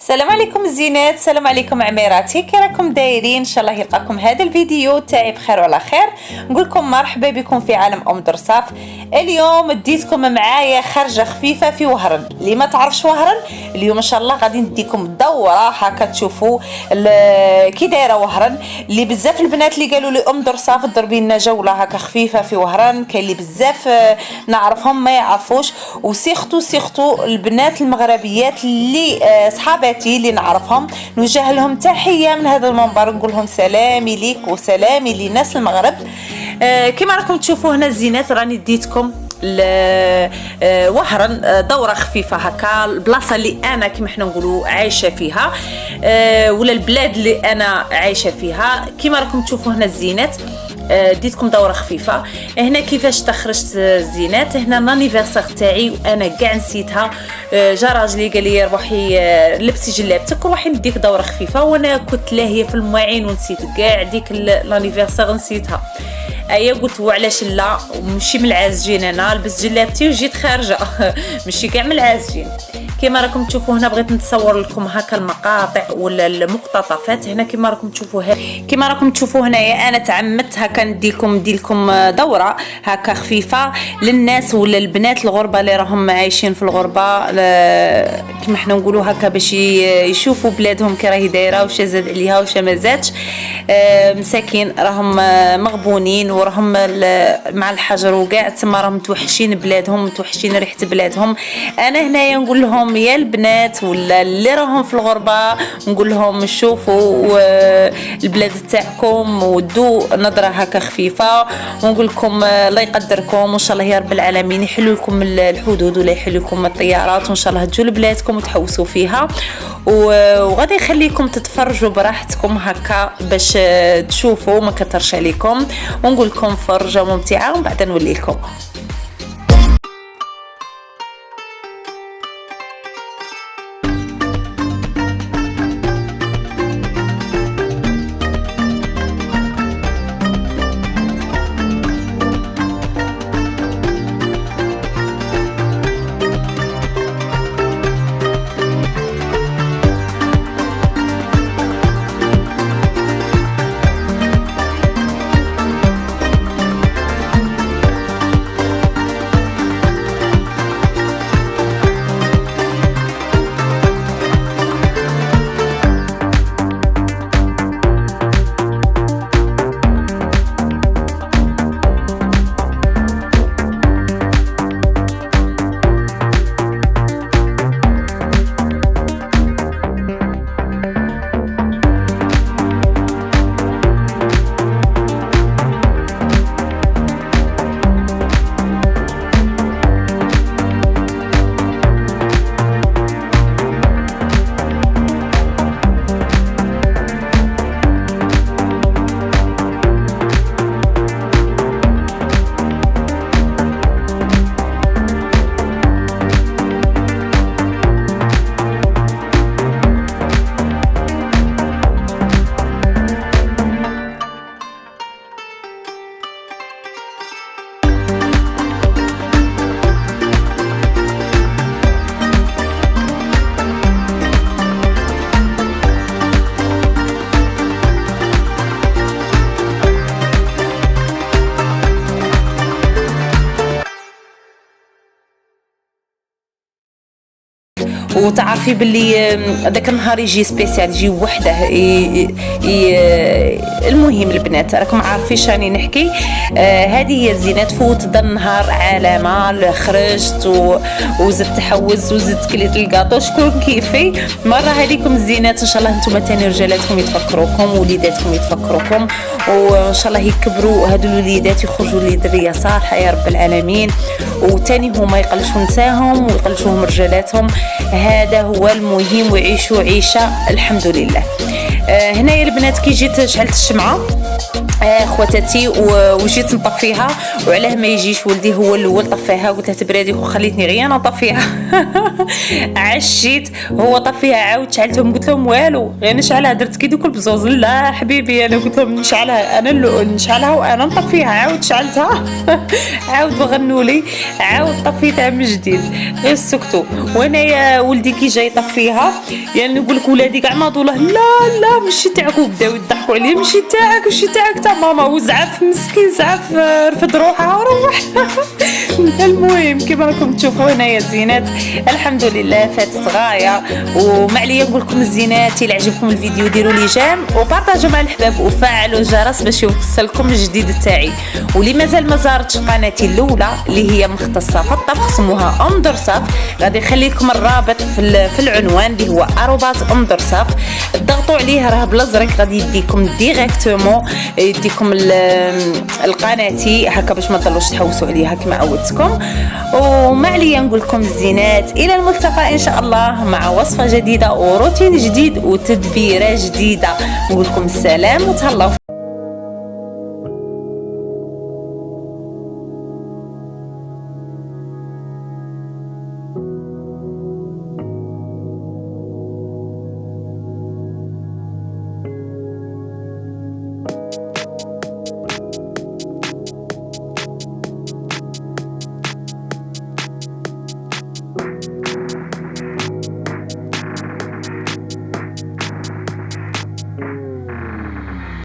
السلام عليكم الزينات، السلام عليكم عميراتي، كي راكم دايرين؟ ان شاء الله يلقاكم هذا الفيديو تاعي بخير وعلى خير. نقول لكم مرحبا بكم في عالم ام درصاف. اليوم ديتكم معايا خرجه خفيفه في وهران. اللي ما تعرفش وهران اليوم ان شاء الله غادي نديكم دوره هكا تشوفوا كي دايره وهران. اللي بزاف البنات اللي قالوا لي ام درصاف ضربي لنا جوله هكا خفيفه في وهران، كاين اللي بزاف نعرفهم ما يعرفوش، وسيختو البنات المغربيات اللي صحاباتي اللي نعرفهم نوجه لهم تحيه من هذا المنبر، نقول لهم سلامي ليك وسلامي لناس المغرب. كما راكم تشوفوا هنا الزينات راني ديتكم وهران دوره خفيفه هكا، البلاصه اللي انا كما حنا نقولوا عايشه فيها، ولا البلاد اللي انا عايشه فيها. كما راكم تشوفوا هنا الزينات ديتكم دوره خفيفه. هنا كيفاش تخرجت الزينات، هنا لانيفرسير تاعي وانا كاع نسيتها. جا راجلي قال لي روحي لبسي جلابتك وروحي نديك دوره خفيفه، وانا كنت لاهيه في المواعين ونسيت كاع ديك لانيفرسير نسيتها. ايا قلت وعلاش لا، ماشي من العازجين، انا لبست جلابتي وجيت خارجه ماشي كاع من العازجين. كما راكم تشوفوا هنا بغيت نتصور لكم هكا المقاطع ولا المقتطفات. هنا كما راكم تشوفوا هنايا انا تعمدت هكا نديلكم دوره هكا خفيفه للناس ولا البنات الغربه اللي راهم عايشين في الغربه، كما حنا نقولوا هكا، باش يشوفوا بلادهم كي راهي دايره وش زاد عليها وش ما زادش. مساكين راهم مغبونين وراهم مع الحجر وكاع تما راهم متوحشين بلادهم، متوحشين ريحه بلادهم. انا هنايا نقول لهم يا البنات ولا اللي راهم في الغربه، نقول لهم شوفوا البلاد تاعكم ودوا نظره هكا خفيفه، ونقول لكم الله يقدركم وان شاء الله يا رب العالمين يحلوا لكم الحدود ولا يحلوا لكم الطيارات، وان شاء الله تجوا لبلادكم وتحوسوا فيها، وغادي يخليكم تتفرجوا براحتكم هكا باش تشوفوا ما كترش عليكم، ونقول لكم فرجه ممتعه ومن بعد نولي لكم. وتعرفي باللي داك النهار يجي سبيسيال، يجي وحده المهم البنات راكم عارفين راني نحكي. هذه هي الزينات. فوت ذا النهار علامه خرجت وزدت تحوز وزدت كليت الكاطو، شكون كيفي. مره هذيكم الزينات ان شاء الله نتوما تاني رجالاتكم يتفكروكم ووليداتكم يتفكروكم، وان شاء الله يكبروا هادو الوليدات يخرجوا لي دريه صالحه يا رب العالمين، وتاني هما يقلشوا نساهم ويقلشوهم رجالاتهم. هذا هو المهم، ويعيشوا عيشه الحمد لله. هنايا البنات كي جيت شعلت الشمعه خواتاتي وجيت نطفيها، وعلاه ما يجيش ولدي هو الاول طفيها، قلت له تبرادي وخليتني غير انا نطفيها. عشيت هو طفيها، عاود شعلتهم، قلت لهم والو غير نشعلها، درت كي دوك البزوز. لا حبيبي انا قلت لهم نشعلها انا، نشعلها وانا نطفيها. عاود شعلتها. عاود بغنوا لي، عاود طفيتها من جديد، غير سكتوا. وانا يا ولدي كي جاي يطفيها يعني نقول لك ولادي كاع ناضوا له، لا ماشي تاعك، وبداو يضحكوا عليه، ماشي تاعك ماشي تاعك تاع ماما. وزعف مسكين، زعف رفد روحها وروح. المهم كيما راكم تشوفوا هنايا الزينات الحمد لله فاتت غايه. وما عليا نقول لكم الزينات، الى عجبكم الفيديو ديروا لي جيم وبارطاجوا مع الحباب وفعلوا الجرس باش يوصلكم الجديد تاعي. واللي مازال ما زارتش قناتي الاولى اللي هي مختصه في الطبخ اسمها درصاف، غادي نخلي لكم الرابط في العنوان اللي هو @درصاف. ضغطوا عليه راه بالازرق، غادي يديكم ديريكتومون، يديكم القناتي هكا باش ما تضلوش تحوسوا عليها كما عودتكم. وما عليا نقول لكم الزينات، الى الملتقى ان شاء الله مع وصفه جديده وروتين جديد وتدبيره جديده. نقول لكم السلام وتهلاو.